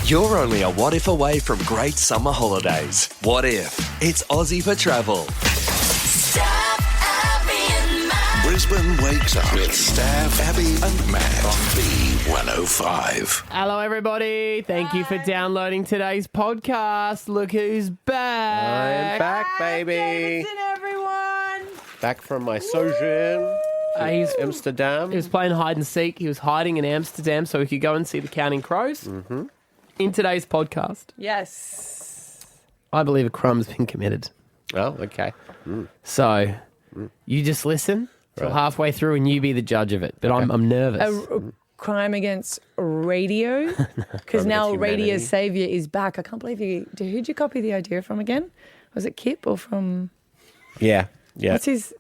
You're only a what if away from great summer holidays. What if? It's Aussie for travel. Stav, Abby and Matt. Brisbane wakes up with Stav, Abby and Matt on B105. Hello, everybody. Thank you for downloading today's podcast. Look who's back. I'm back, baby. Listen, everyone. Back from my sojourn in Amsterdam. He was playing hide and seek. He was hiding in Amsterdam so he could go and see the Counting Crows. Mm-hmm. In today's podcast, Yes. I believe a crumb's been committed. Oh, okay. So you just listen till halfway through and you be the judge of it. But I'm nervous. A crime against radio, because now against Radio humanity. Saviour is back. I can't believe you. Who'd you copy the idea from again? Was it Kip or from? Yeah. What's his?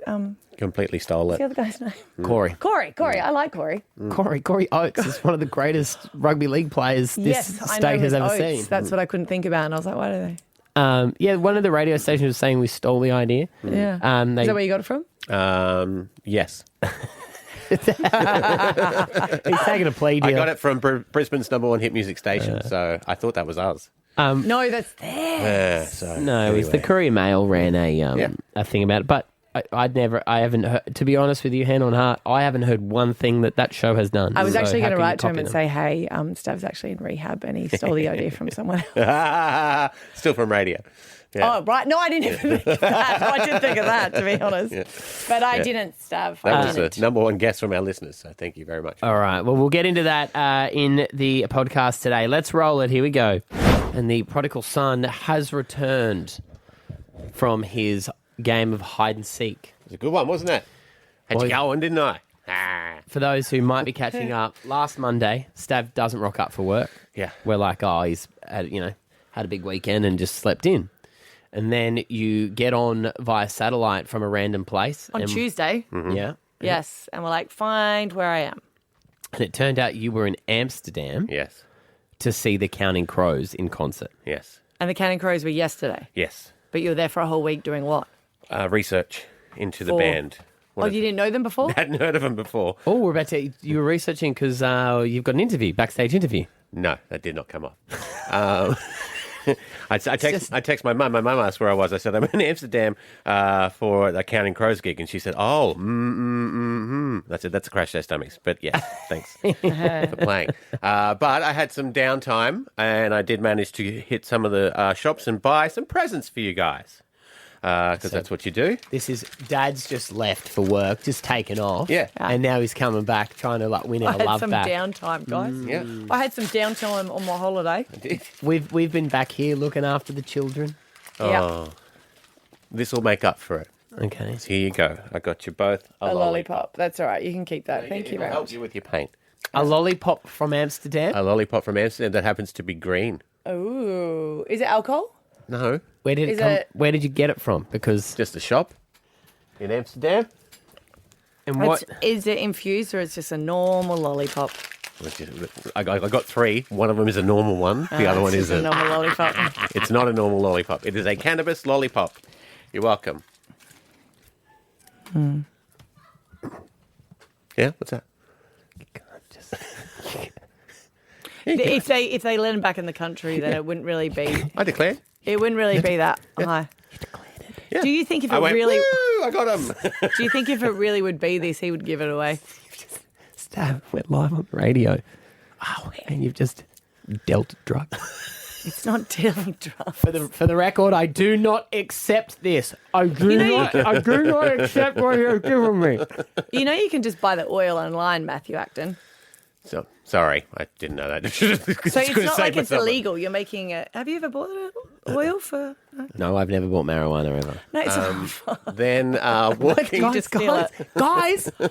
Completely stole What's the it. other guy's name? Corey. Corey. I like Corey. Corey Oates is one of the greatest rugby league players this Yes, I know state has his ever oats. seen. That's what I couldn't think about, and I was like, why do they? Yeah, one of the radio stations was saying we stole the idea. Yeah. They, Is that where you got it from? Yes. he's taking a plea deal. I got it from Brisbane's #1 hit music station, so I thought that was us. No, that's there. So No, it was the anyway. Courier Mail ran a thing about it, but I haven't heard, to be honest with you, hand on heart, I haven't heard one thing that show has done. I was So actually how going to can you write to him copy and them? say, hey, Stav's actually in rehab and he stole the idea from someone else. Still from radio. Yeah. Oh, right. No, I didn't even think of that. I did think of that, to be honest. But I didn't, Stav. That I was didn't. the #1 guest from our listeners, so thank you very much. All right, well, we'll get into that in the podcast today. Let's roll it. Here we go. And the prodigal son has returned from his game of hide and seek. It was a good one, wasn't it? Had Well, you going, didn't I? Ah. For those who might be catching up, last Monday, Stav doesn't rock up for work. Yeah. We're like, oh, he's had a big weekend and just slept in. And then you get on via satellite from a random place. On and, Tuesday, Yeah. yes. And we're like, find where I am. And it turned out you were in Amsterdam Yes. to see the Counting Crows in concert. Yes. And the Counting Crows were yesterday. Yes. But you were there for a whole week doing what? Research into the For- band. Oh, you didn't know them before? Hadn't heard of them before. Oh, we're about to. You were researching because you've got an interview, backstage interview. No, that did not come off. I text my mum. My mum asked where I was. I said, I'm in Amsterdam for the Counting Crows gig. And she said, oh, That's it. That's a crash their stomachs. But yes, thanks for playing. But I had some downtime and I did manage to hit some of the shops and buy some presents for you guys. Because that's what you do. This is Dad's just left for work, just taken off. Yeah. And now he's coming back, trying to win I our had love some back. downtime, guys. Yeah. I had some downtime on my holiday. We've been back here looking after the children. Yeah. This will make up for it. Okay. So here you go. I got you both A lollipop. That's all right. You can keep that. Thank you It'll very help much. you with your paint. A lollipop from Amsterdam. A lollipop from Amsterdam that happens to be green. Ooh. Is it alcohol? No, Where did it Is come? it- Where did you get it from? Because just a shop in Amsterdam. and what? Is it infused or it's just a normal lollipop? I got 3. One of them is a normal one. The other one It's just a isn't. normal lollipop. It's not a normal lollipop. It is a cannabis lollipop. You're welcome. Yeah, what's that? If they let him back in the country, then it wouldn't really be. I declared. It wouldn't really be that high. Yeah. Do you think if I it went, really? woo, I got him. Do you think if it really would be this, he would give it away? Stav, we're live on the radio. Oh, and you've just dealt drugs. It's not dealing drugs. For the record, I do not accept this. I do not accept what you're giving me. You know, you can just buy the oil online, Matthew Acton. So sorry, I didn't know that. So it's not like it's illegal. You're making it. Have you ever bought oil for? No, I've never bought marijuana ever. No, it's Then walking. You just steal it. guys, they're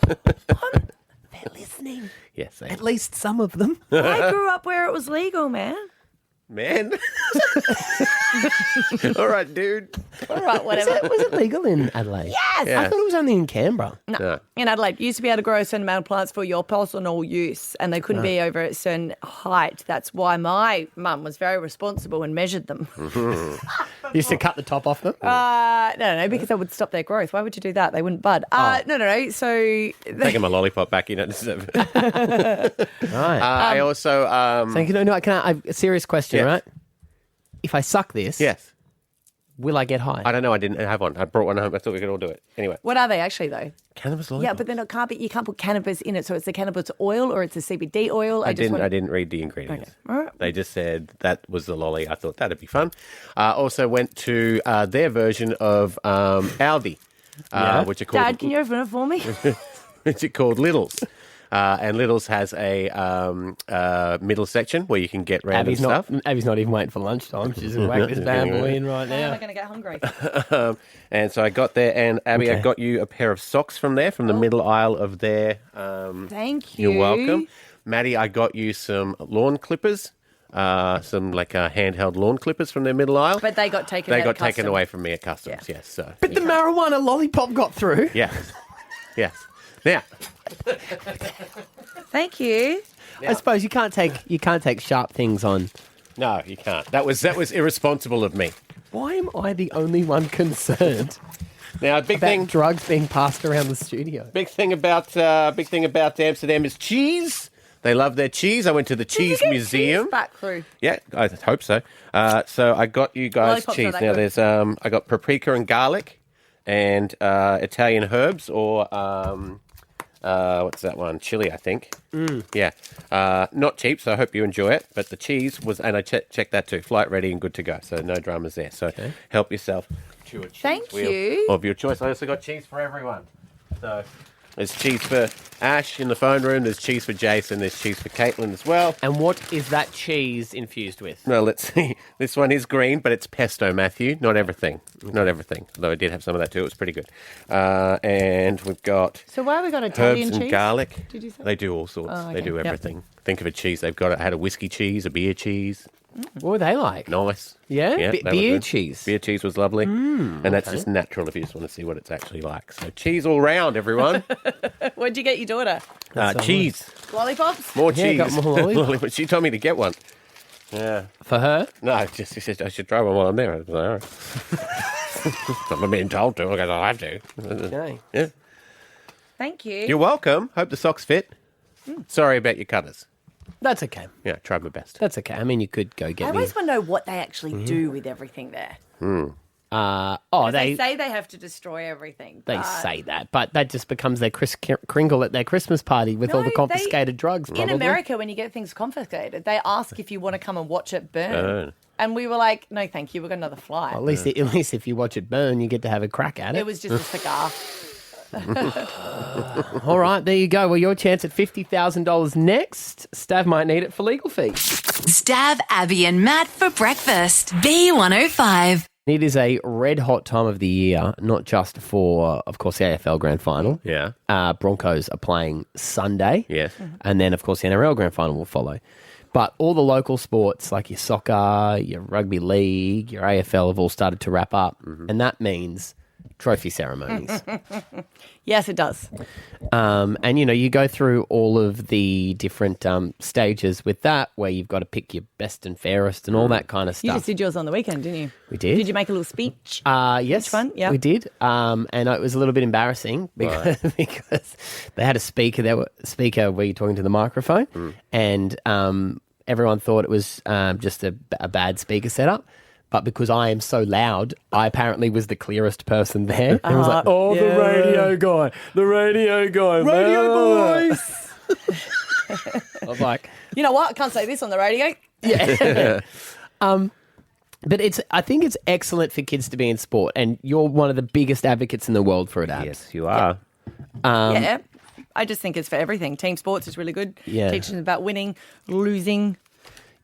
listening. Yes, At least some of them. I grew up where it was legal, man. man. All right, dude. All right, whatever. Was it legal in Adelaide? Yes. Yeah. I thought it was only in Canberra. No. In Adelaide, you used to be able to grow a certain amount of plants for your personal use, and they couldn't be over a certain height. That's why my mum was very responsible and measured them. You used to cut the top off them? No, because that would stop their growth. Why would you do that? They wouldn't bud. No. So Taking my lollipop back, you don't deserve it. Right. I also... So, can I a serious question, Yes. right? If I suck this, yes. will I get high? I don't know. I didn't have one. I brought one home. I thought we could all do it. Anyway. what are they actually though? Cannabis lollipop. Yeah, but then it can't be. You can't put cannabis in it. So it's the cannabis oil or it's a CBD oil. I didn't read the ingredients. Okay. All right. They just said that was the lolly. I thought that'd be fun. Also went to their version of Aldi, which are called Dad, can you open it for me? which are called Littles. And Littles has a middle section where you can get random stuff. Abby's not even waiting for lunchtime. She's going to whack this bad boy in right How am now. I going to get hungry? And so I got there, and Abby, I got you a pair of socks from there, from the middle aisle of their. Thank you. You're welcome. Maddie, I got you some lawn clippers, some handheld lawn clippers from their middle aisle. But they got taken. They out got of taken custom. away from me at customs. Yeah. Yes, so But the marijuana lollipop got through. yes. Now, Thank you. I suppose you can't take sharp things on. no, you can't. That was irresponsible of me. Why am I the only one concerned Now, big about thing. drugs being passed around the studio? Big thing about Amsterdam is cheese. They love their cheese. I went to the cheese Did you get museum. cheese back through? Yeah, I hope so. So I got you guys Lollipops cheese. are that Now good. there's I got paprika and garlic, and Italian herbs, or what's that one? Chili, I think. Yeah, not cheap. So I hope you enjoy it. But the cheese was, and I checked that too. Flight ready and good to go. So no dramas there. So help yourself to a cheese Thank wheel you. of your choice. I also got cheese for everyone. So there's cheese for Ash in the phone room. There's cheese for Jason. There's cheese for Caitlin as well. And what is that cheese infused with? Well, let's see. This one is green, but it's pesto, Matthew. Not everything. Not everything. Although I did have some of that too. It was pretty good. And we've got So why have we got Italian herbs and cheese? garlic. Did you say? They do all sorts. Oh, They okay. do Yep. everything. Think of a cheese. They've got. I had a whiskey cheese, a beer cheese. What were they like? Nice. Yeah? they were Beer good. cheese. Beer cheese was lovely. And that's just natural if you just want to see what it's actually like. So cheese all round, everyone. What'd you get your daughter? Cheese. Lollipops? More Yeah, cheese. got more lollipops. She told me to get one. Yeah. For her? No, just she said I should try one while I'm there. I was like, all right. I'm being told to. I guess I'll have to. Okay. Yeah. Thank you. You're welcome. Hope the socks fit. Sorry about your cutters. That's okay. Yeah, tried my best. That's okay. I mean, you could go I get me. always want to know what they actually do with everything there. They say they have to destroy everything. They but say that, but that just becomes their Kris Kringle at their Christmas party with all No, the confiscated drugs. In Probably. America, when you get things confiscated, they ask if you want to come and watch it burn. Burn. And we were like, no, thank you. We've got another flight. At least if you watch it burn, you get to have a crack at it. It was just a cigar. All right, there you go. Well, your chance at $50,000 next. Stav might need it for legal fees. Stav, Abby, and Matt for breakfast. B105. It is a red hot time of the year, not just for, of course, the AFL Grand Final. Yeah. Broncos are playing Sunday. Yes. And then, of course, the NRL Grand Final will follow. But all the local sports, like your soccer, your rugby league, your AFL, have all started to wrap up. And that means trophy ceremonies. Yes, it does. And, you go through all of the different stages with that, where you've got to pick your best and fairest and all that kind of stuff. You just did yours on the weekend, didn't you? We did. Did you make a little speech? Yes, Which one? Yeah. we did. And it was a little bit embarrassing because, because they had a speaker. Where you're talking to the microphone, and everyone thought it was just a bad speaker setup. But because I am so loud, I apparently was the clearest person there. And it was like, the radio guy, radio voice. I was like, You know what? I can't say this on the radio. yeah. But I think it's excellent for kids to be in sport, and you're one of the biggest advocates in the world for it, Abs. Yes, you are. Yeah. I just think it's for everything. Team sports is really good. Yeah. Teaching about winning, losing.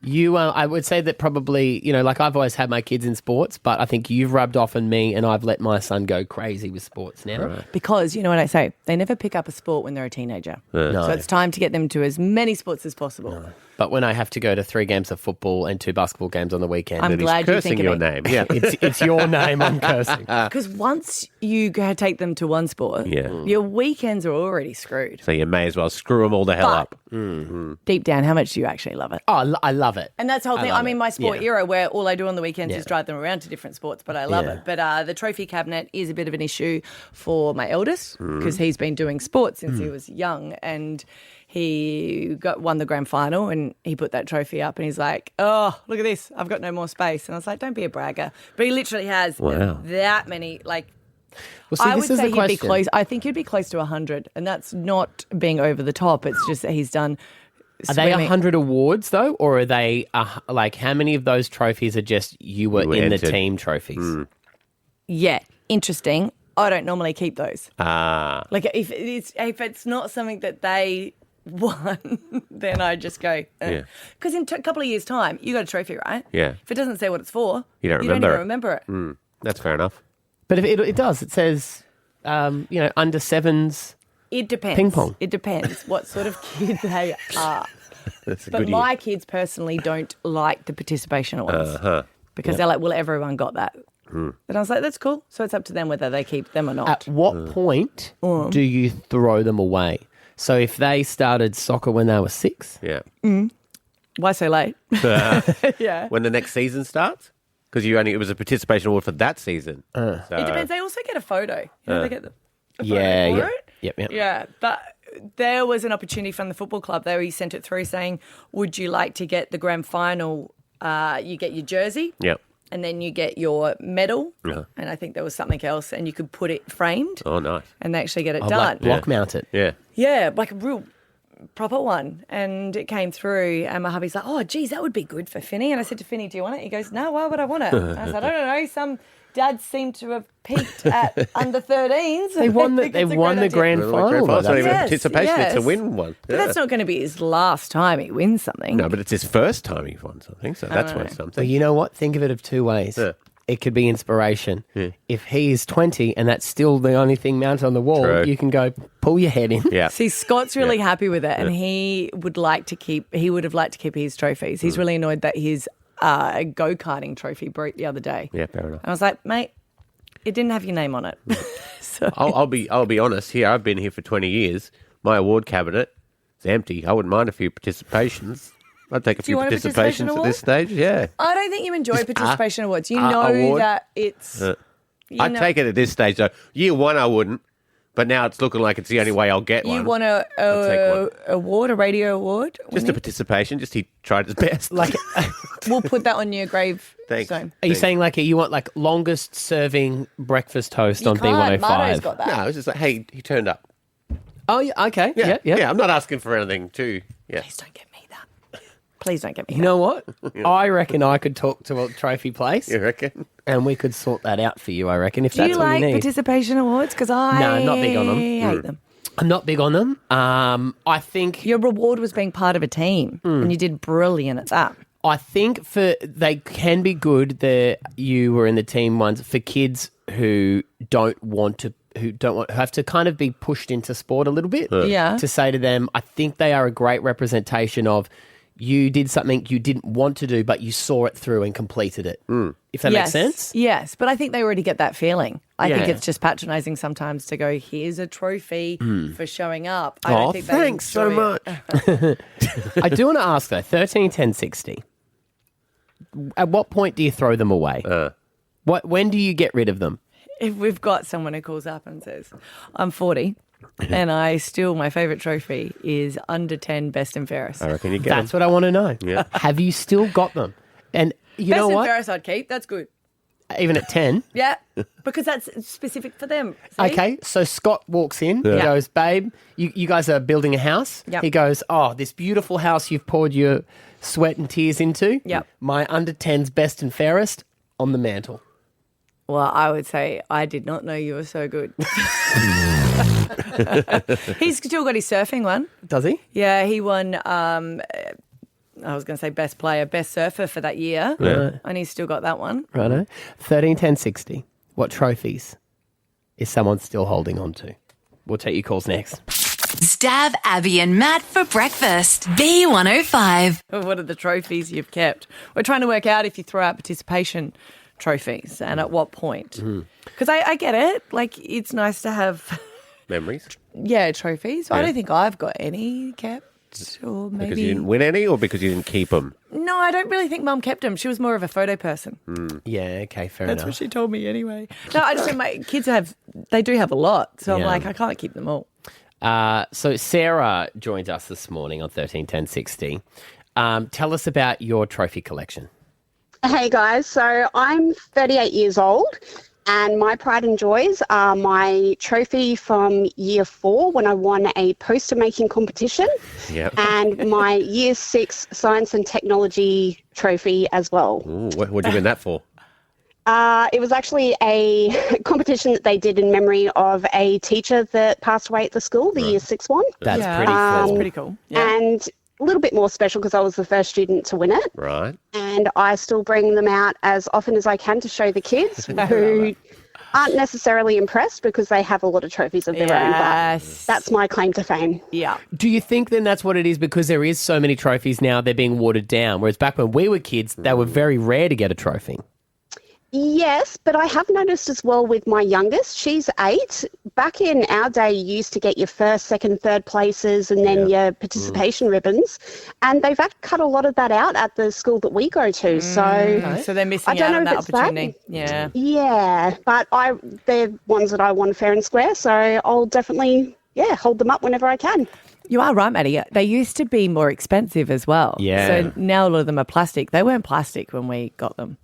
I would say that probably, like I've always had my kids in sports, but I think you've rubbed off on me, and I've let my son go crazy with sports now. Right. Because, you know what I say? They never pick up a sport when they're a teenager. No. So it's time to get them to as many sports as possible. But when I have to go to 3 games of football and 2 basketball games on the weekend, I'm glad you cursing think of your me. name. Yeah. it's your name I'm cursing. Because once you go take them to one sport, Yeah. your weekends are already screwed. So you may as well screw them all the hell up. Deep down, how much do you actually love it? Oh, I love it. And that's the whole thing. love I mean, it. my sport Yeah. era where all I do on the weekends Yeah. is drive them around to different sports, but I love Yeah. it. But the trophy cabinet is a bit of an issue for my eldest because he's been doing sports since he was young, and he won the grand final, and he put that trophy up, and he's like, "Oh, look at this! I've got no more space." And I was like, "Don't be a bragger," but he literally has that many. Like, Well, see, I would this is say the he'd be question. close. I think he'd be close to 100, and that's not being over the top. It's just that he's done. Are they swimming. 100 awards, though? Or are they, like, how many of those trophies are just you were in entered. the team trophies? Yeah, interesting. I don't normally keep those. Ah. Like if it's not something that they won, then I just go. Yeah. Because in a couple of years' time, you got a trophy, right? Yeah. If it doesn't say what it's for, You don't even remember it. remember it. That's fair enough. But if it does. It says, under 7s. It depends. Ping pong. It depends what sort of kid they are. That's a But good my kids personally don't like the participation awards because they're like, well, everyone got that. And I was like, that's cool. So it's up to them whether they keep them or not. At what point do you throw them away? So if they started soccer when they were 6, Yeah. Why so late? Yeah. When the next season starts? Because it was a participation award for that season. So, It depends. They also get a photo. You know, they get a photo yeah, for yeah. it. Yep. Yeah, but there was an opportunity from the football club. He sent it through saying, would you like to get the grand final? You get your jersey. Yep. And then you get your medal. Yeah. And I think there was something else. And you could put it framed. Oh, nice. And they actually get it I'd done. like block mount it. Yeah. Yeah, like a real proper one. And it came through, and my hubby's like, oh, geez, that would be good for Finny. And I said to Finny, do you want it? He goes, no, why would I want it? And I said, I don't know. Some dads seem to have peaked at under 13s. They won the grand final. It's not even Yes, participation, it's yes. a win one. But that's not going to be his last time he wins something. No, but it's his first time he won something, so that's worth Well, something. you know what? Think of it of 2 ways. Yeah. It could be inspiration. If he is 20 and that's still the only thing mounted on the wall, True. you can go pull your head in. Yeah. See, Scott's really happy with it, and he would have liked to keep his trophies. He's really annoyed that his go-karting trophy broke the other day. Yeah, fair enough. And I was like, mate, it didn't have your name on it. So I'll be honest here. I've been here for 20 years. My award cabinet is empty. I wouldn't mind a few participations. I'd take a few you want a participation participations at award? this stage. Yeah. I don't think you enjoy participation awards. You know award? that it's... I'd take it at this stage though. Year 1 I wouldn't, but now it's looking like it's the only way I'll get one. You want I'll take one. a radio award? Just a participation. Just he tried his best. Like, We'll put that on your grave Thanks. stone. are you saying like you want like longest serving breakfast toast on Can't. Marto's B105? got that. No, it's just like, hey, he turned up. Oh, yeah, okay. Yeah, Yeah. I'm not asking for anything too. Yeah. Please don't get me that. Please don't get me You know what? I reckon I could talk to a trophy place You reckon? and we could sort that out for you, I reckon, if Do that's you what like you need. participation awards? Because I No, not big on them. hate them. I'm not big on them. I think Your reward was being part of a team, and you did brilliant at that. they can be good that you were in the team ones for kids who have to kind of be pushed into sport a little bit. Yeah. To say to them, I think they are a great representation of you did something you didn't want to do, but you saw it through and completed it. If that makes sense. Yes, but I think they already get that feeling. I think Yeah. it's just patronising sometimes to go, here's a trophy for showing up. I Oh, don't think they thanks so enjoy much. it. I do want to ask though, 13, 10, 60. At what point do you throw them away? When do you get rid of them? If we've got someone who calls up and says, I'm 40 and my favourite trophy is under 10 best and fairest. I reckon you get That's what I want to know. Yeah. Have you still got them? And you Best know and what? fairest I'd keep. That's good. Even at 10. Yeah, because that's specific for them. See? Okay, so Scott walks in. He Yeah. goes, babe, you guys are building a house. Yep. He goes, oh, this beautiful house you've poured your sweat and tears into. Yep. My under 10's best and fairest on the mantle. Well, I would say I did not know you were so good. He's still got his surfing one. Does he? Yeah, he won, I was going to say best player, best surfer for that year. Yeah. And he's still got that one. Righto. 13, 10, 60. What trophies is someone still holding on to? We'll take your calls next. Stav, Abby and Matt for breakfast. B105. What are the trophies you've kept? We're trying to work out if you throw out participation trophies and at what point. Because I get it. Like, it's nice to have, Memories? trophies. I don't think I've got any kept. Or maybe... Because you didn't win any or because you didn't keep them? No, I don't really think Mum kept them. She was more of a photo person. Yeah, okay, fair That's enough. what she told me anyway. No, I just think my kids do have a lot. So I'm like, I can't keep them all. So Sarah joined us this morning on 131060. Tell us about your trophy collection. Hey guys, so I'm 38 years old and my pride and joys are my trophy from year 4 when I won a poster making competition and my year 6 science and technology trophy as well. Ooh, what did you win that for? It was actually a competition that they did in memory of a teacher that passed away at the school, the year 6 one. That's pretty cool. That's pretty cool. Yeah. And a little bit more special because I was the first student to win it. Right. And I still bring them out as often as I can to show the kids who aren't necessarily impressed because they have a lot of trophies of their own. But that's my claim to fame. Yeah. Do you think then that's what it is because there is so many trophies now, they're being watered down, whereas back when we were kids, they were very rare to get a trophy? Yes, but I have noticed as well with my youngest, she's 8. Back in our day, you used to get your first, second, third places and then your participation ribbons. And they've cut a lot of that out at the school that we go to. So they're missing out on that opportunity. Yeah. Yeah, but they're ones that I won fair and square. So I'll definitely, hold them up whenever I can. You are right, Maddie. They used to be more expensive as well. Yeah. So now a lot of them are plastic. They weren't plastic when we got them.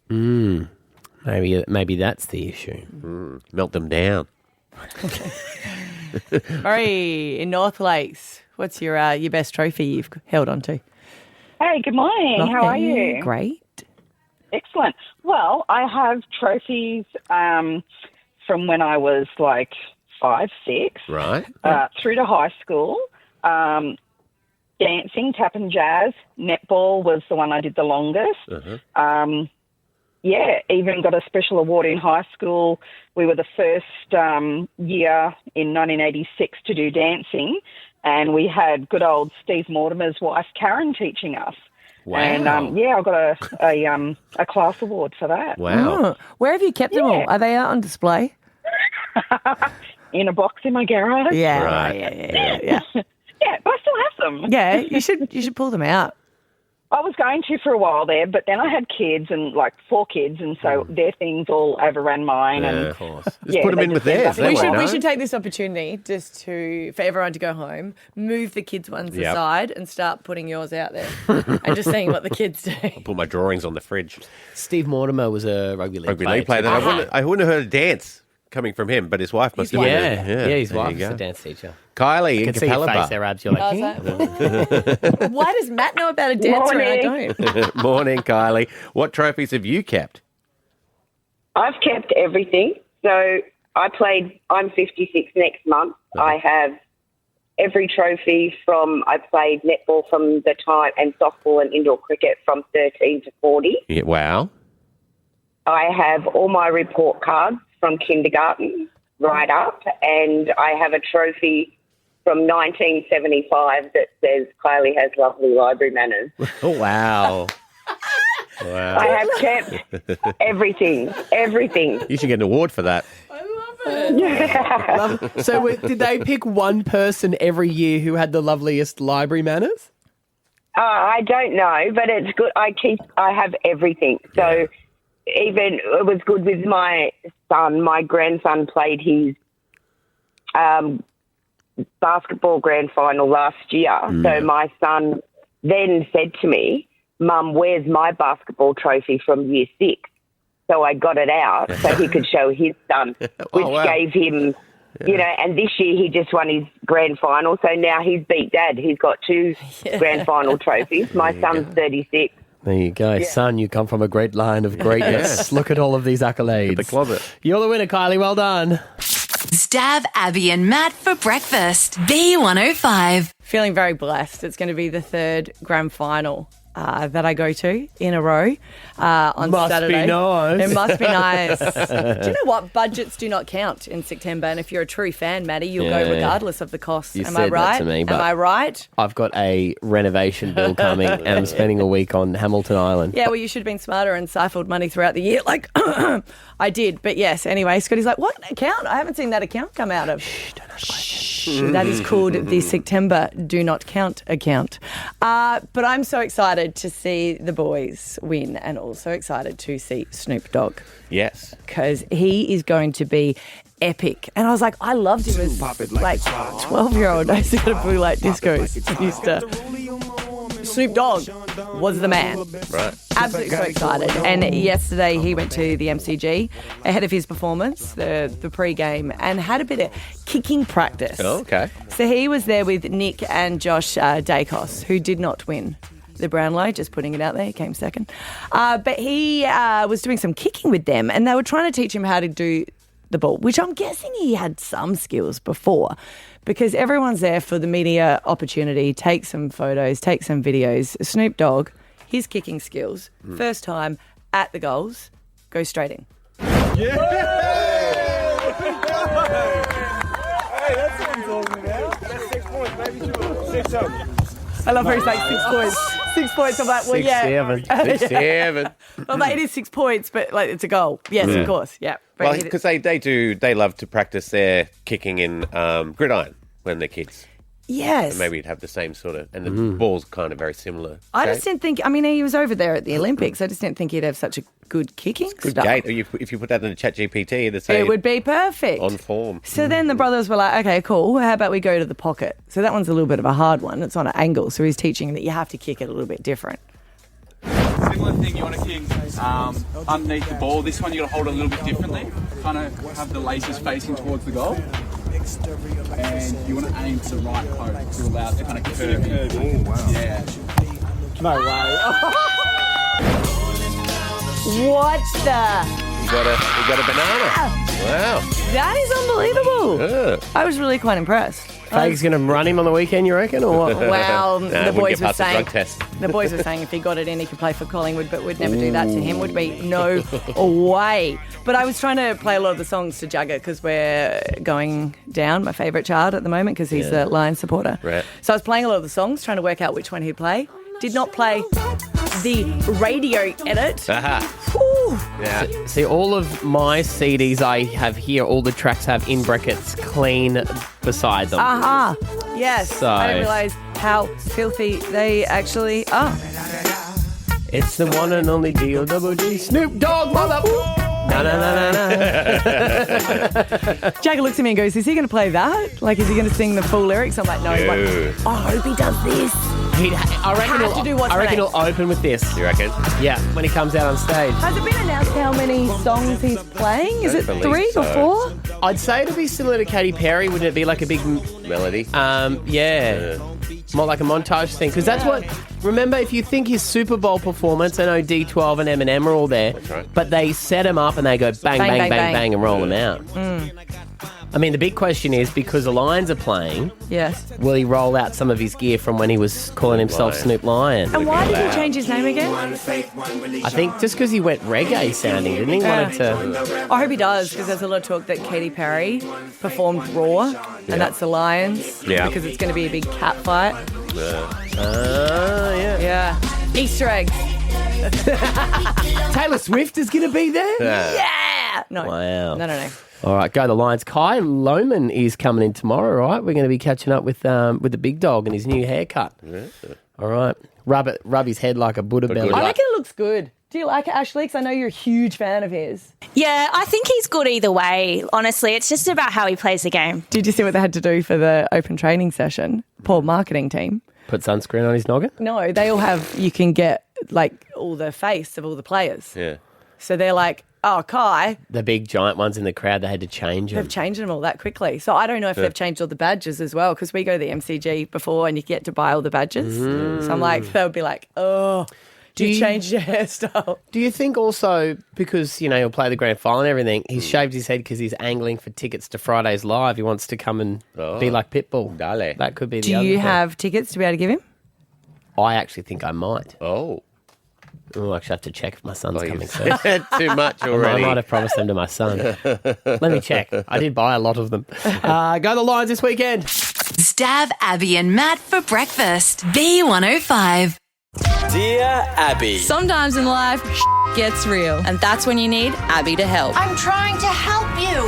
Maybe that's the issue. Melt them down. Murray, in North Lakes, what's your best trophy you've held on to? Hey, good morning. How are you? Great. Excellent. Well, I have trophies from when I was like 5, 6, Right. through to high school. Dancing, tap and jazz, netball was the one I did the longest. Even got a special award in high school. We were the first year in 1986 to do dancing, and we had good old Steve Mortimer's wife, Karen, teaching us. Wow. And, I got a class award for that. Wow. Oh, where have you kept them all? Are they out on display? In a box in my garage. Yeah. Right. Yeah. Yeah, but I still have them. Yeah, you should pull them out. I was going to for a while there, but then I had kids and like 4 kids, and so their things all overran mine. Yeah, and of course. Just put them in with theirs. We should take this opportunity just for everyone to go home, move the kids' ones aside, and start putting yours out there, and just seeing what the kids do. Put my drawings on the fridge. Steve Mortimer was a rugby league player. Then I wouldn't have heard a dance coming from him, but his wife must have been. Yeah, his there wife you was go. a dance teacher. Kylie in I can see your face Capalaba. there, Abs. You're like, Why does Matt know about a dancer and I don't? Morning, Kylie. What trophies have you kept? I've kept everything. So I'm 56 next month. I have every trophy I played netball from the time and softball and indoor cricket from 13 to 40. Yeah, wow. I have all my report cards from kindergarten right up, and I have a trophy from 1975 that says Kylie has lovely library manners. Oh, wow. Wow. I have kept everything. You should get an award for that. So did they pick one person every year who had the loveliest library manners? I don't know, but it's good. I have everything. So even it was good with my son. My grandson played his basketball grand final last year. So my son then said to me, "Mum, where's my basketball trophy from year 6?" So I got it out so he could show his son, which gave him, and this year he just won his grand final. So now he's beat Dad. He's got 2 grand final trophies. My son's 36. There you go. Son, you come from a great line of greatness. Look at all of these accolades. The closet. You're the winner, Kylie. Well done. Stav, Abby and Matt for breakfast. B105. Feeling very blessed. It's going to be the 3rd grand final that I go to in a row on Saturday. Be nice. It must be nice. Do you know what? Budgets do not count in September. And if you're a true fan, Maddie, you'll go regardless of the cost. You Am said I right? that to me, Am but I right? I've got a renovation bill coming and I'm spending a week on Hamilton Island. Yeah, well, you should have been smarter and siphoned money throughout the year like I did. But yes, anyway, Scotty's like, what account? I haven't seen that account come out of. Shh, don't ask questions. That is called the September Do Not Count account. But I'm so excited to see the boys win and also excited to see Snoop Dogg. Yes. Because he is going to be epic. And I was like, I loved him as like 12-year-old. I used to go to Blue Light Discos. Snoop Dogg was the man. Right. Absolutely so excited. And yesterday he went to the MCG ahead of his performance, the pre-game, and had a bit of kicking practice. Oh, okay. So he was there with Nick and Josh Dacos, who did not win the Brownlow, just putting it out there. He came second. But he was doing some kicking with them, and they were trying to teach him how to do the ball, which I'm guessing he had some skills before, because everyone's there for the media opportunity, take some photos, take some videos. Snoop Dogg, his kicking skills, first time at the goals, go straight in. Yeah! Hey, that's what I'm talking about. That's 6 points, baby. 6 of them. I love how he's like 6 points. 6 points. I'm like, well, 6-7. 6-7. I'm like, it is 6 points, but like it's a goal. Yes, of course. Yeah. But Well, because they love to practice their kicking in gridiron when they're kids. yes. And maybe you'd have the same sort of, and the ball's kind of very similar. I shape. just didn't think, I mean, he was over there at the Olympics. I just didn't think he'd have such a good kicking Good stuff. gate. If you put that in the chat GPT, it'd say It would be perfect. on form. So then the brothers were like, okay, cool. How about we go to the pocket? So that one's a little bit of a hard one. It's on an angle. So he's teaching that you have to kick it a little bit different. Similar thing, you want to kick underneath the ball. This one you got to hold it a little bit differently. Kind of have the laces facing towards the goal. And you want to aim to the right post to allow it to kind of curve in. Oh, wow. Yeah. No way. What the? You got a banana. Wow. That is unbelievable. Yeah. I was really quite impressed. Fake's going to run him on the weekend, you reckon, or what? Well, Nah, the wouldn't boys get were past the saying drug test. the boys were saying if he got it in, he could play for Collingwood, but we'd never do that to him. Would be no way. But I was trying to play a lot of the songs to Jagger because we're going down. My favourite child at the moment because he's a Lions supporter. Right. So I was playing a lot of the songs, trying to work out which one he'd play. Did not play the radio edit. Aha. Whew. Yeah. See, all of my CDs I have here, all the tracks have in brackets clean beside them. Aha. Yes. So- I didn't realise how filthy they actually are. It's the one and only D-O-double-G Snoop Dogg, mother. No, no, no, no, no. Jagger looks at me and goes, is he going to play that? Like, is he going to sing the full lyrics? I'm like, no. He won't. I hope he does this. I reckon he'll open with this. You reckon? Yeah, when he comes out on stage. Has it been announced how many songs he's playing? Is it believe 3 so. or 4? I'd say it'll be similar to Katy Perry. Wouldn't it be like a big... Melody. Yeah. More like a montage thing. Because that's what... Remember, if you think his Super Bowl performance, I know D12 and Eminem are all there. That's right. But they set him up and they go bang, bang, bang, bang, bang and roll him out. I mean, the big question is, because the Lions are playing, Yes. will he roll out some of his gear from when he was calling himself Lion. Snoop Lion? And why did he change his name again? I think just because he went reggae sounding, didn't he? Wanted to... I hope he does, because there's a lot of talk that Katy Perry performed Raw, and that's the Lions, Yeah. because it's going to be a big cat fight. yeah. Yeah. Easter eggs. Taylor Swift is going to be there? Yeah. No. Wow. No. All right, go the Lions. Kai Lohman is coming in tomorrow, right? We're going to be catching up with the big dog and his new haircut. Yeah. All right. Rub his head like a Buddha belly. I reckon it looks good. Do you like it, Ashley? 'Cause I know you're a huge fan of his. Yeah, I think he's good either way. Honestly, it's just about how he plays the game. Did you see what they had to do for the open training session? Poor marketing team. Put sunscreen on his noggin? No, they all have, you can get like all the face of all the players. Yeah. So they're like, oh, Kai, The big giant ones in the crowd, they had to change them. they've changed them all that quickly. So I don't know if they've changed all the badges as well, because we go to the MCG before and you get to buy all the badges. So I'm like, they would be like, oh, you changed your hairstyle. Do you think also, because, he'll play the grand final and everything, he's shaved his head because he's angling for tickets to Friday's Live. He wants to come and be like Pitbull. Dale. That could be the Do other you thing. have tickets to be able to give him? I actually think I might. Oh. Oh, I actually have to check if my son's coming soon. Too much already. I might have promised them to my son. Let me check. I did buy a lot of them. Go the Lions this weekend. Stav, Abby and Matt for breakfast. B105. Dear Abby. Sometimes in life, gets real. And that's when you need Abby to help. I'm trying to help you.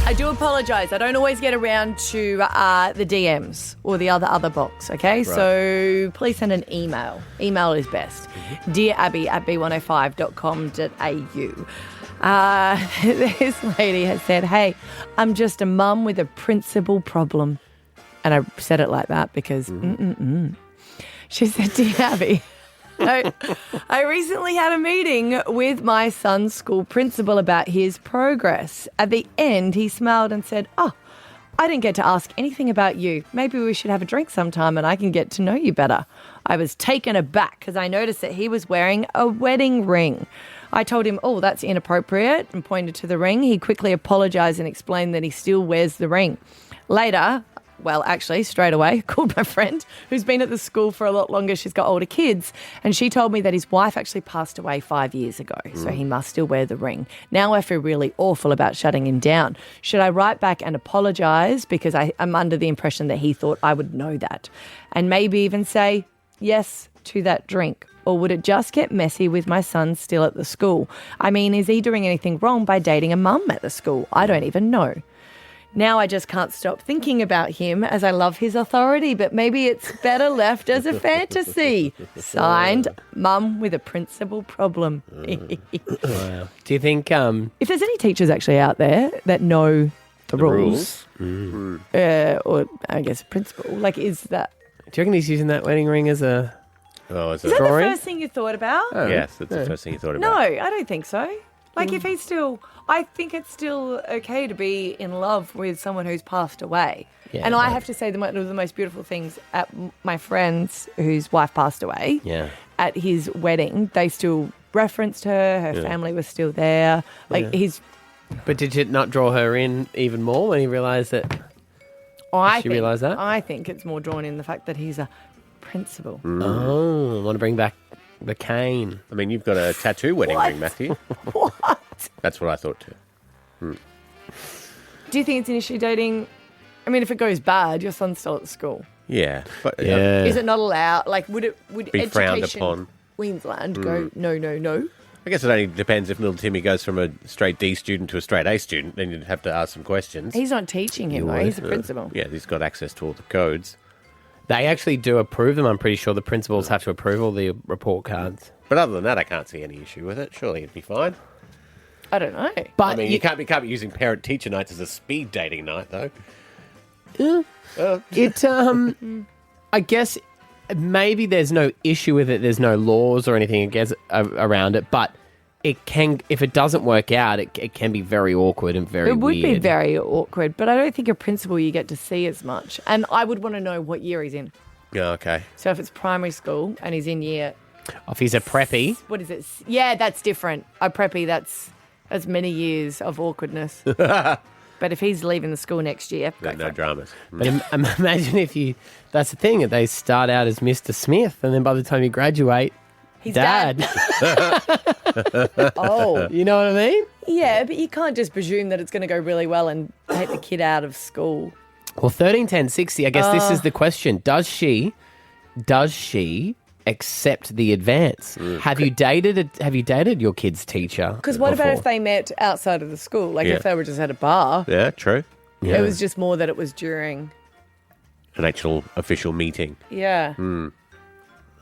I do apologise. I don't always get around to the DMs or the other box, okay? Right. So please send an email. Email is best. Dear Abby at b105.com.au. This lady has said, hey, I'm just a mum with a principal problem. And I said it like that because, She said, Dear Abby, I recently had a meeting with my son's school principal about his progress. At the end, he smiled and said, oh, I didn't get to ask anything about you. Maybe we should have a drink sometime and I can get to know you better. I was taken aback because I noticed that he was wearing a wedding ring. I told him, oh, that's inappropriate, and pointed to the ring. He quickly apologised and explained that he still wears the ring. Later, well, actually, straight away, called my friend who's been at the school for a lot longer. She's got older kids. And she told me that his wife actually passed away 5 years ago. So he must still wear the ring. Now I feel really awful about shutting him down. Should I write back and apologise because I'm under the impression that he thought I would know that? And maybe even say yes to that drink? Or would it just get messy with my son still at the school? I mean, is he doing anything wrong by dating a mum at the school? I don't even know. Now I just can't stop thinking about him as I love his authority, but maybe it's better left as a fantasy. Signed, Mum with a principal problem. Wow. Do you think... If there's any teachers actually out there that know the rules. Or I guess principal, like is that... Do you reckon he's using that wedding ring as a... Oh, is that the first thing you thought about? Oh, yes, that's the first thing you thought about. No, I don't think so. Like if he's still... I think it's still okay to be in love with someone who's passed away. Yeah, and I have to say one of the most beautiful things at my friend's whose wife passed away, at his wedding, they still referenced her family was still there. Like But did it not draw her in even more when he realised that... Did she realise that? I think it's more drawn in the fact that he's a principal. Oh, I want to bring back the cane. I mean, you've got a tattoo wedding ring, Matthew. What? That's what I thought too. Do you think it's an issue dating? I mean, if it goes bad, your son's still at school. Yeah. But, Is it not allowed? Like, would be frowned upon? Queensland go, no? I guess it only depends if little Timmy goes from a straight D student to a straight A student, then you'd have to ask some questions. He's not teaching him, though. He's a principal. Yeah, he's got access to all the codes. They actually do approve them. I'm pretty sure the principals have to approve all the report cards. But other than that, I can't see any issue with it. Surely it'd be fine. I don't know. But I mean, you can't be using parent-teacher nights as a speed dating night, though. I guess maybe there's no issue with it. There's no laws or anything against around it, but it can, if it doesn't work out, it can be very awkward and very weird. It would be very awkward, but I don't think a principal you get to see as much. And I would want to know what year he's in. Yeah, okay. So if it's primary school and he's in year... If he's a preppy... What is it? Yeah, that's different. A preppy, that's many years of awkwardness. But if he's leaving the school next year... No dramas. But imagine if you... That's the thing, they start out as Mr. Smith, and then by the time you graduate... He's Dad. Oh. You know what I mean? Yeah, but you can't just presume that it's going to go really well and take the kid out of school. Well, 13, 10, 60, I guess this is the question. Does she accept the advance? Have you dated your kid's teacher? Because what about if they met outside of the school? Like if they were just at a bar? Yeah, true. Yeah. It was just more that it was during... An actual official meeting. Yeah.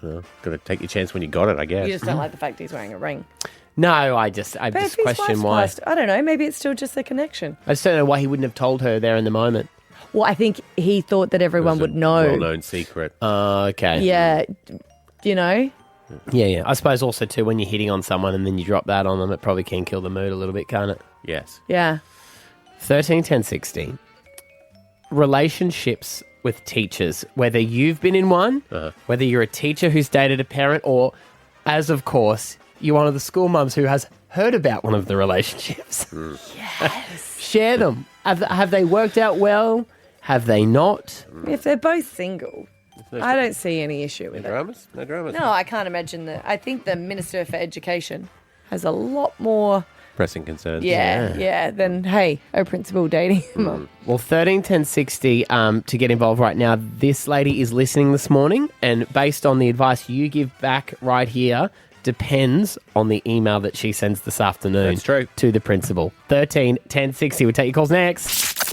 Well, got to take your chance when you got it, I guess. You just don't like the fact he's wearing a ring. No, I just question why. I don't know. Maybe it's still just a connection. I just don't know why he wouldn't have told her there in the moment. Well, I think he thought that everyone would know. Well-known secret. Okay. Yeah. You know? Yeah. I suppose also, too, when you're hitting on someone and then you drop that on them, it probably can kill the mood a little bit, can't it? Yes. Yeah. 13, 10, 16. Relationships with teachers, whether you've been in one, whether you're a teacher who's dated a parent, or, as of course, you're one of the school mums who has heard about one of the relationships. Yes. Share them. Have they worked out well? Have they not? If they're both single. I don't see any issue with it. Dramas? No dramas? No, I can't imagine that. I think the Minister for Education has a lot more Pressing concerns. than, hey, a principal dating a mum. Well, 13 10 60 to get involved right now. This lady is listening this morning, and based on the advice you give back right here, depends on the email that she sends this afternoon. That's true. To the principal. 13 10 60. We'll take your calls next.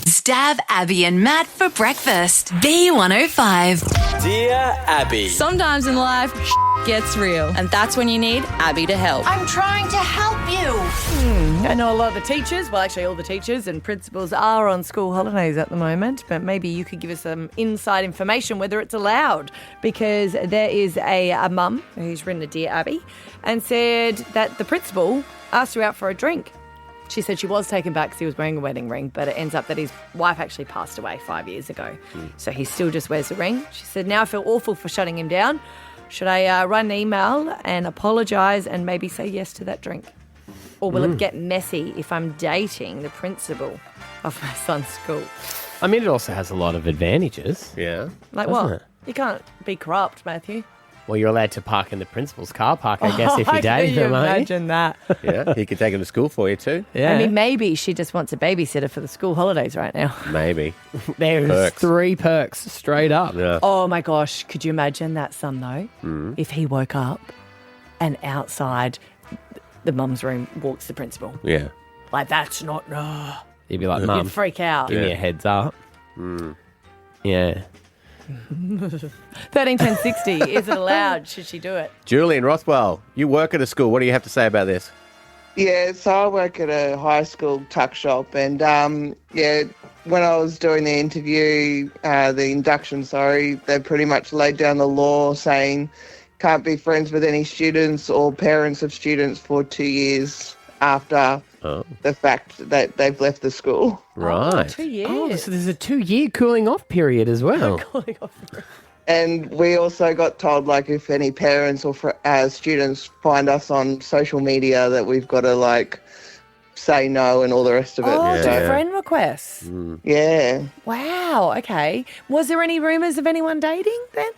Stav, Abby and Matt for breakfast. B105. Dear Abby. Sometimes in life, gets real. And that's when you need Abby to help. I'm trying to help you. I know a lot of the teachers, well, actually all the teachers and principals are on school holidays at the moment, but maybe you could give us some inside information whether it's allowed, because there is a mum who's written a Dear Abby and said that the principal asked her out for a drink. She said she was taken back because he was wearing a wedding ring, but it ends up that his wife actually passed away 5 years ago. So he still just wears the ring. She said, now I feel awful for shutting him down. Should I write an email and apologise and maybe say yes to that drink? Or will it get messy if I'm dating the principal of my son's school? I mean, it also has a lot of advantages. Yeah. Like Doesn't what? it? You can't be corrupt, Matthew. Well, you're allowed to park in the principal's car park, I guess, if you're Can dating you them, aren't you? imagine that? Yeah, he could take him to school for you too. Yeah. I mean, maybe she just wants a babysitter for the school holidays right now. Maybe. There's Perks. 3 perks straight up. Yeah. Oh my gosh, could you imagine that son though? If he woke up and outside the mum's room walks the principal. Yeah. Like, that's not, You'd be like, Mum, you'd freak out. give me a heads up. Yeah. 13 10 60, is it allowed? Should she do it? Julian Rothwell, you work at a school. What do you have to say about this? Yeah, so I work at a high school tuck shop, and when I was doing the interview, the induction, they pretty much laid down the law saying can't be friends with any students or parents of students for 2 years after the fact that they've left the school. Right. 2 years. Oh, so there's a 2-year cooling off period as well. And we also got told, like, if any parents or students find us on social media, that we've got to, like, say no and all the rest of it. Oh, So, do friend requests. yeah. Wow, okay. Was there any rumours of anyone dating then?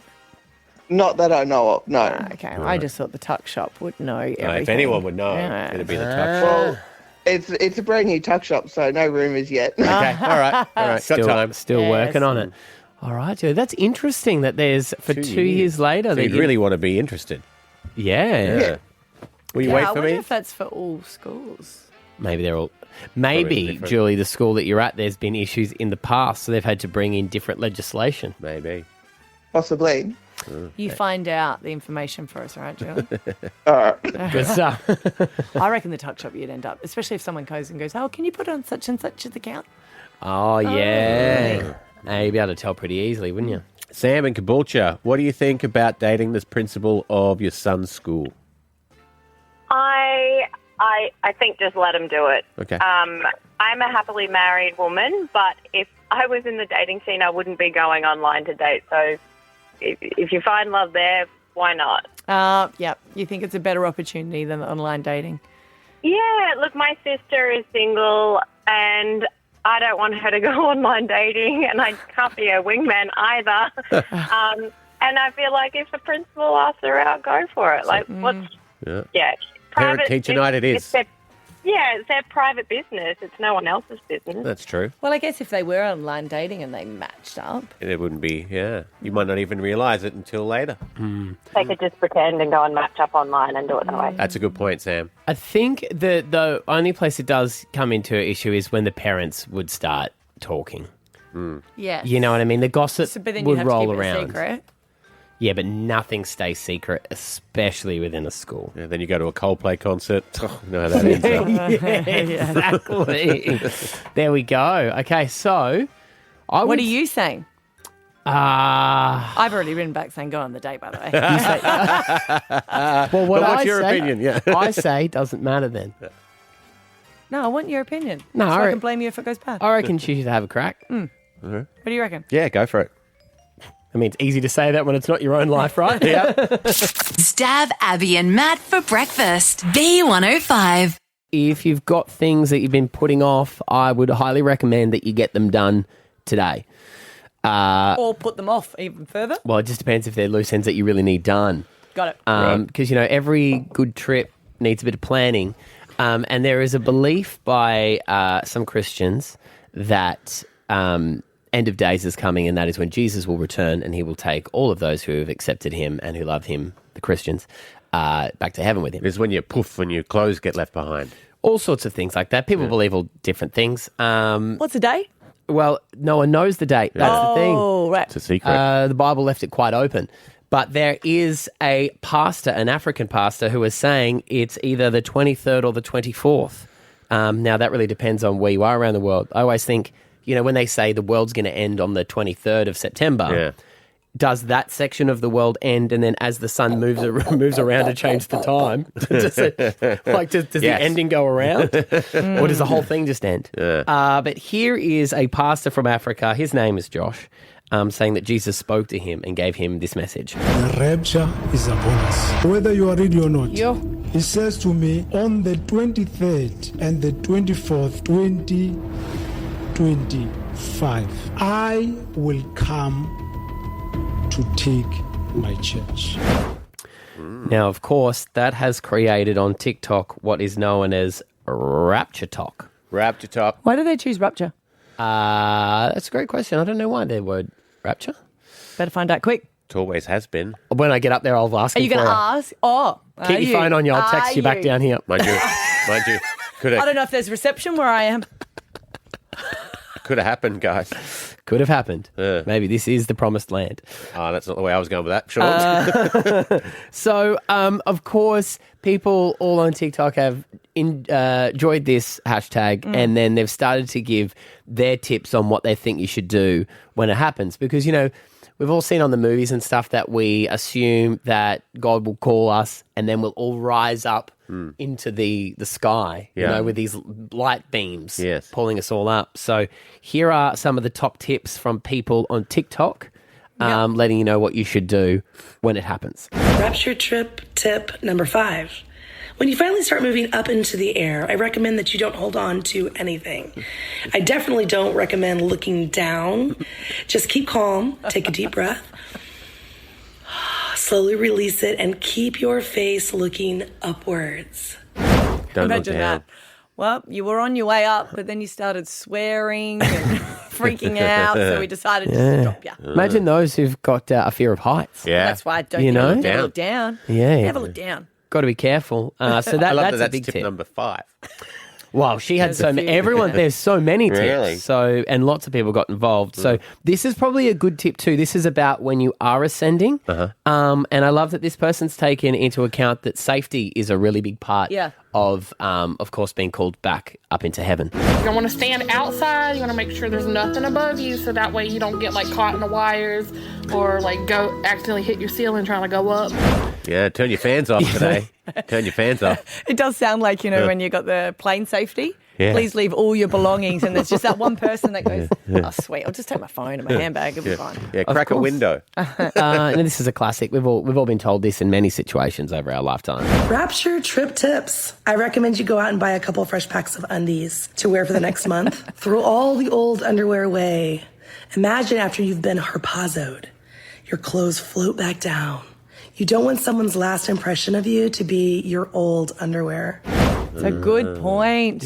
Not that I know of, no. Okay, I just thought the tuck shop would know everything. If anyone would know, Yeah. it'd be the tuck shop. Well, it's a brand new tuck shop, so no rumours yet. Okay, all right. Got time. Still Yes. working on it. All right, Joe. That's interesting that there's, for 2 years later... So that you'd you- really want to be interested. Yeah. Will you Yeah, wait I for wonder me? if that's for all schools. Maybe they're all... Maybe, different. Julie, the school that you're at, there's been issues in the past, so they've had to bring in different legislation. Maybe. Possibly. You find out the information for us, all right, Jill? All right. Good stuff. I reckon the tuck shop you'd end up, especially if someone goes and goes, oh, can you put it on such and such's account? Oh, yeah. Now you'd be able to tell pretty easily, wouldn't you? Sam in Caboolture, what do you think about dating this principal of your son's school? I think just let him do it. Okay. I'm a happily married woman, but if I was in the dating scene, I wouldn't be going online to date. So if you find love there, why not? Yep. You think it's a better opportunity than online dating? Yeah, look, my sister is single and I don't want her to go online dating, and I can't be a wingman either. And I feel like if the principal asks her out, go for it. Like, what's... Yeah. Parent teacher night it is. It's their private business. It's no one else's business. That's true. Well, I guess if they were online dating and they matched up. It wouldn't be, You might not even realise it until later. They could just pretend and go and match up online and do it that way. That's a good point, Sam. I think the only place it does come into an issue is when the parents would start talking. Yes. You know what I mean? The gossip But then would you have roll to keep around. it a secret. Yeah, but nothing stays secret, especially within a school. Yeah, then you go to a Coldplay concert. Oh, no, that ends up. Yeah, exactly. There we go. Okay, so... What are you saying? I've already written back saying go on the date, by the way. Well, what But what's I your say, opinion? Yeah. I say doesn't matter then. No, I want your opinion. No, so I I re- can blame you if it goes bad. I reckon she should have a crack. What do you reckon? Yeah, go for it. I mean, it's easy to say that when it's not your own life, right? Yeah. Stav, Abby and Matt for breakfast. B105. If you've got things that you've been putting off, I would highly recommend that you get them done today. Or put them off even further. Well, it just depends if they're loose ends that you really need done. Got it. Because, every good trip needs a bit of planning. And there is a belief by some Christians that end of days is coming, and that is when Jesus will return and he will take all of those who have accepted him and who love him, the Christians, back to heaven with him. It's when your clothes get left behind. All sorts of things like that. People believe all different things. What's a day? Well, no one knows the date. That's the thing. Oh, right. It's a secret. The Bible left it quite open. But there is a pastor, an African pastor, who is saying it's either the 23rd or the 24th. Now, that really depends on where you are around the world. I always think, when they say the world's going to end on the 23rd of September, does that section of the world end, and then as the sun moves around to change the time, does the ending go around? Or does the whole thing just end? But here is a pastor from Africa. His name is Josh. Saying that Jesus spoke to him and gave him this message. The rapture is upon us, whether you are ready or not. He says to me, on the 23rd and the 24th, 2025, I will come to take my church. Now, of course, that has created on TikTok what is known as rapture talk. Rapture talk. Why do they choose rapture? That's a great question. I don't know why the word rapture. Better find out quick. It always has been. When I get up there, I'll ask Are him you going to ask? Oh, keep your phone on you. I'll text you back down here. Mind you. I don't know if there's reception where I am. Could have happened, guys. Could have happened. Maybe this is the promised land. Oh, that's not the way I was going with that. Sure. So, of course, people all on TikTok have enjoyed this hashtag, and then they've started to give their tips on what they think you should do when it happens. Because, we've all seen on the movies and stuff that we assume that God will call us and then we'll all rise up into the sky, with these light beams pulling us all up. So here are some of the top tips from people on TikTok, letting you know what you should do when it happens. Rapture trip tip number 5. When you finally start moving up into the air, I recommend that you don't hold on to anything. I definitely don't recommend looking down. Just keep calm, take a deep breath, slowly release it, and keep your face looking upwards. Don't Imagine look down. that. Well, you were on your way up, but then you started swearing and freaking out, so we decided just to drop you. Imagine those who've got a fear of heights. Yeah. That's why I don't never look down. Yeah. Never look down. Got to be careful. So I love that's a that's big tip tip. number 5. Wow, she had so many. Everyone, there's so many tips. Really? So, and lots of people got involved. So, this is probably a good tip too. This is about when you are ascending. And I love that this person's taken into account that safety is a really big part of course, being called back up into heaven. You don't want to stand outside. You want to make sure there's nothing above you, so that way you don't get caught in the wires or go accidentally hit your ceiling trying to go up. Yeah, turn your fans off today. Turn your fans off. It does sound like, when you got the plane safety, please leave all your belongings, and there's just that one person that goes, oh, sweet, I'll just take my phone and my handbag, it'll be fine. Yeah, crack a window. And this is a classic. We've all been told this in many situations over our lifetime. Rapture trip tips. I recommend you go out and buy a couple fresh packs of undies to wear for the next month. Throw all the old underwear away. Imagine after you've been harpazzoed, your clothes float back down. You don't want someone's last impression of you to be your old underwear. It's a good point.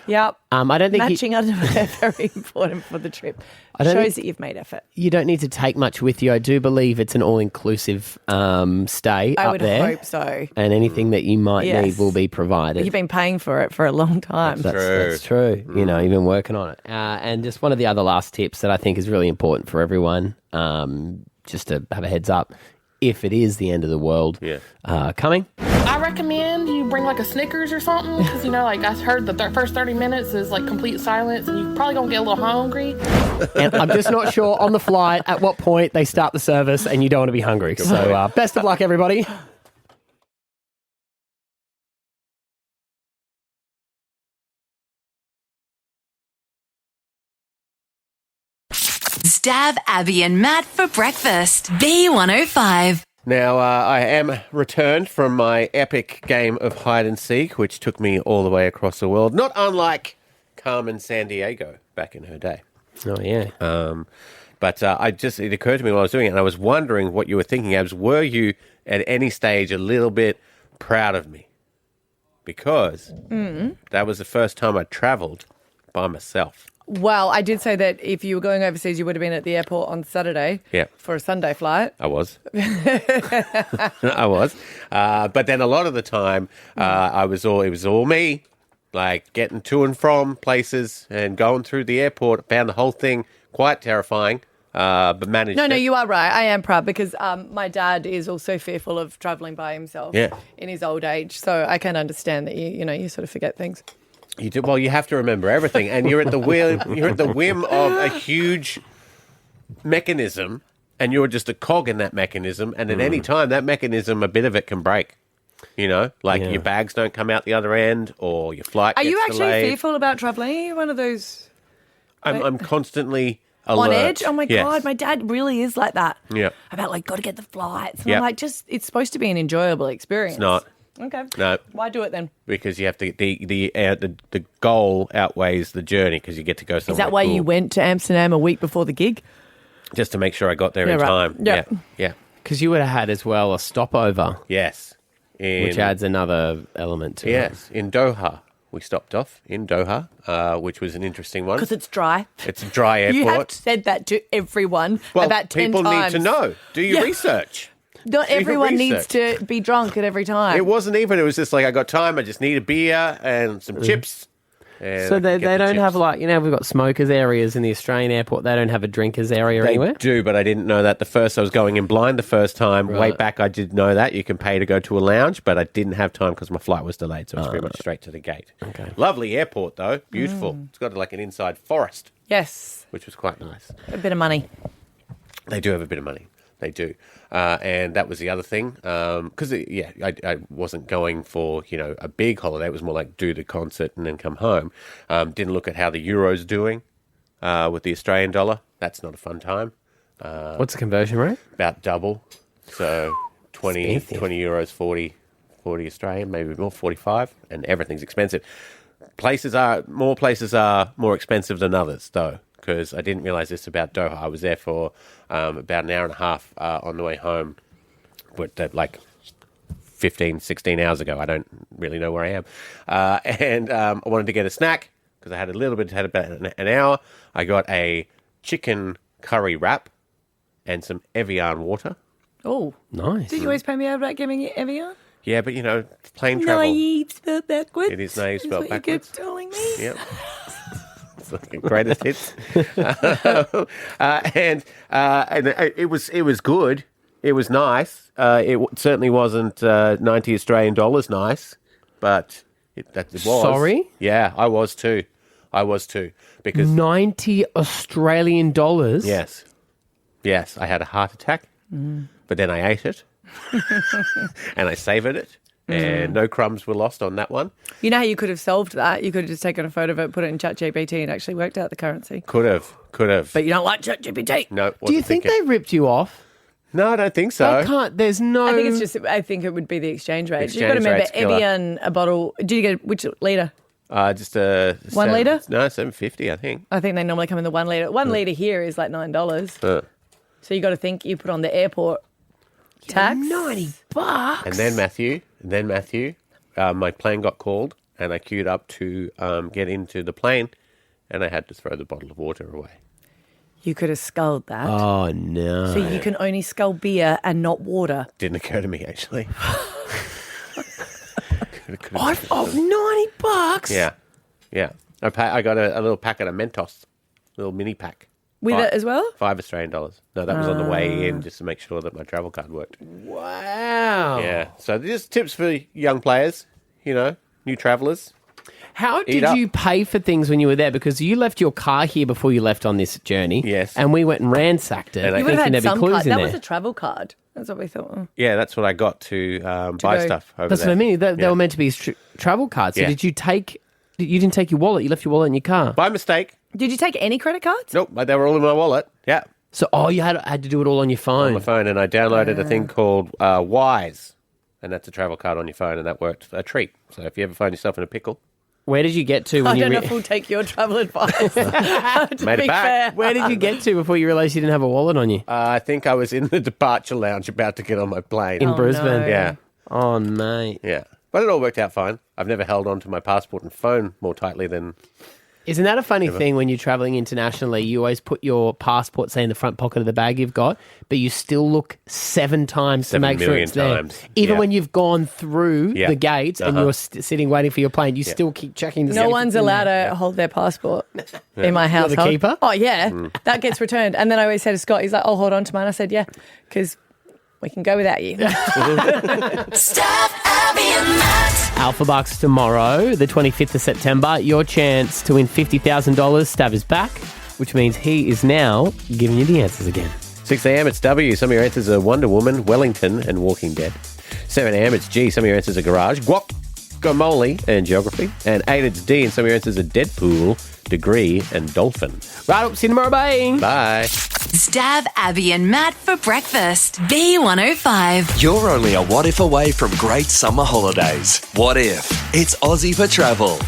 Yep. I don't think matching underwear very important for the trip. Shows that you've made effort. You don't need to take much with you. I do believe it's an all-inclusive stay I up would there. hope so. And anything that you might need will be provided. You've been paying for it for a long time. That's true. You've been working on it. And just one of the other last tips that I think is really important for everyone, just to have a heads up, if it is the end of the world coming. I recommend you bring a Snickers or something, because I heard the first 30 minutes is complete silence, and you're probably gonna get a little hungry. And I'm just not sure on the flight at what point they start the service, and you don't want to be hungry. So best of luck, everybody. Stav, Abby and Matt for breakfast. B105. Now, I am returned from my epic game of hide and seek, which took me all the way across the world, not unlike Carmen Sandiego back in her day. Oh, yeah. But it occurred to me while I was doing it, and I was wondering what you were thinking, Abs. Were you at any stage a little bit proud of me? Because that was the first time I travelled by myself. Well, I did say that if you were going overseas, you would have been at the airport on Saturday for a Sunday flight. I was. I was. But then a lot of the time, it was all me, like getting to and from places and going through the airport. Found the whole thing quite terrifying, but managed it. No, you are right. I am proud because my dad is also fearful of travelling by himself in his old age. So I can understand that you sort of forget things. You do. Well, you have to remember everything, and you're at the whim of a huge mechanism, and you're just a cog in that mechanism. And at any time, that mechanism, a bit of it can break. Your bags don't come out the other end, or your flight gets delayed. Are you actually fearful about travelling? Are you one of those? I'm constantly alert. On edge? Oh my God, my dad really is like that. Yeah. About got to get the flights. And I'm like, it's supposed to be an enjoyable experience. It's not. Okay. No. Why do it then? Because you have to the goal outweighs the journey because you get to go somewhere. Is that why you went to Amsterdam a week before the gig? Just to make sure I got there in time. Yeah. Yeah. Because you would have had as well a stopover. Yes. Which adds another element to it. Yes. In Doha. We stopped off in Doha, which was an interesting one. Because it's dry. It's a dry airport. You have said that to everyone about 10 times. People need to know. Do your research. Not everyone needs to be drunk at every time. It wasn't even. It was just like, I got time. I just need a beer and some chips. And so they don't have we've got smokers areas in the Australian airport. They don't have a drinkers area anywhere? They do, but I didn't know that I was going in blind the first time. Right. Way back, I did know that. You can pay to go to a lounge, but I didn't have time because my flight was delayed, so it's pretty much straight to the gate. Okay. Lovely airport, though. Beautiful. It's got like an inside forest. Yes. Which was quite nice. A bit of money. They do have a bit of money. They do. And that was the other thing. Because, I wasn't going for, a big holiday. It was more like do the concert and then come home. Didn't look at how the euro's doing with the Australian dollar. That's not a fun time. What's the conversion rate? About double. So 20 euros, 40 Australian, maybe more, 45. And everything's expensive. More places are more expensive than others, though. Because I didn't realise this about Doha. I was there for about an hour and a half on the way home, but like 15, 16 hours ago. I don't really know where I am. And I wanted to get a snack because I had about an hour. I got a chicken curry wrap and some Evian water. Oh, nice. Did you always pay me out about giving you Evian? Yeah, but plane travel. Naive spelled backwards. It is naive spelled backwards. That's what you keep telling me. Yep. It's like the greatest hits. And it was good. It was nice. It certainly wasn't 90 Australian dollars nice, but it was. Sorry? Yeah, I was too. Because 90 Australian dollars? Yes. Yes, I had a heart attack, but then I ate it and I savoured it. And no crumbs were lost on that one. You know how you could have solved that? You could have just taken a photo of it, put it in ChatGPT and actually worked out the currency. Could have. But you don't like ChatGPT. No. Do you think they ripped you off? No, I don't think so. They can't. There's no... I think it would be the exchange rate. You've got to remember, Evian, a bottle... Did you get which litre? Just a... 1 litre? No, $7.50, I think. I think they normally come in the 1 litre. 1 litre here is like $9. So you got to think you put on the airport tax. $90. And then Matthew, my plane got called and I queued up to get into the plane and I had to throw the bottle of water away. You could have sculled that. Oh, no. So you can only scull beer and not water. Didn't occur to me, actually. $90? Yeah. I got a little packet of Mentos, a little mini pack. With it as well? $5 Australian. No, that was on the way in just to make sure that my travel card worked. Wow. Yeah. So just tips for young players, new travellers. How did you pay for things when you were there? Because you left your car here before you left on this journey. Yes. And we went and ransacked it. And you would have had some card. That was a travel card. That's what we thought. Yeah, that's what I got to buy stuff over That's there. what I mean. They were meant to be travel cards. So did you take... You didn't take your wallet. You left your wallet in your car. By mistake. Did you take any credit cards? Nope, they were all in my wallet. Yeah. So, you had to do it all on your phone. On my phone, and I downloaded a thing called Wise, and that's a travel card on your phone, and that worked a treat. So if you ever find yourself in a pickle, Where did you get to when I you don't know if we'll take your travel advice. To Made be it back. fair. Where did you get to before you realised you didn't have a wallet on you? I think I was in the departure lounge about to get on my plane. In Brisbane? no. Yeah. Oh, mate. Yeah. But it all worked out fine. I've never held on to my passport and phone more tightly than... Isn't that a funny thing when you're travelling internationally? You always put your passport, say, in the front pocket of the bag you've got, but you still look 7 times to 7 make sure million it's there. times. Even Yeah. when you've gone through Yeah. the gates and you're sitting waiting for your plane, you still keep checking the No one's allowed to hold their passport in my You're household. the keeper? Oh, yeah. That gets returned. And then I always say to Scott, he's like, I'll hold on to mine. I said, yeah, because we can go without you. Stav, Abby, and Matt. Alpha Bucks tomorrow, the 25th of September. Your chance to win $50,000. Stav is back, which means he is now giving you the answers again. 6 a.m. it's W. Some of your answers are Wonder Woman, Wellington, and Walking Dead. 7 a.m. it's G. Some of your answers are Garage, Guacamole, and Geography. And 8 it's D. And some of your answers are Deadpool, Degree, and Dolphin. Right up, see you tomorrow. Bye. Bye. Stav, Abby, and Matt for breakfast. B105. You're only a what if away from great summer holidays. What if? It's Aussie for travel.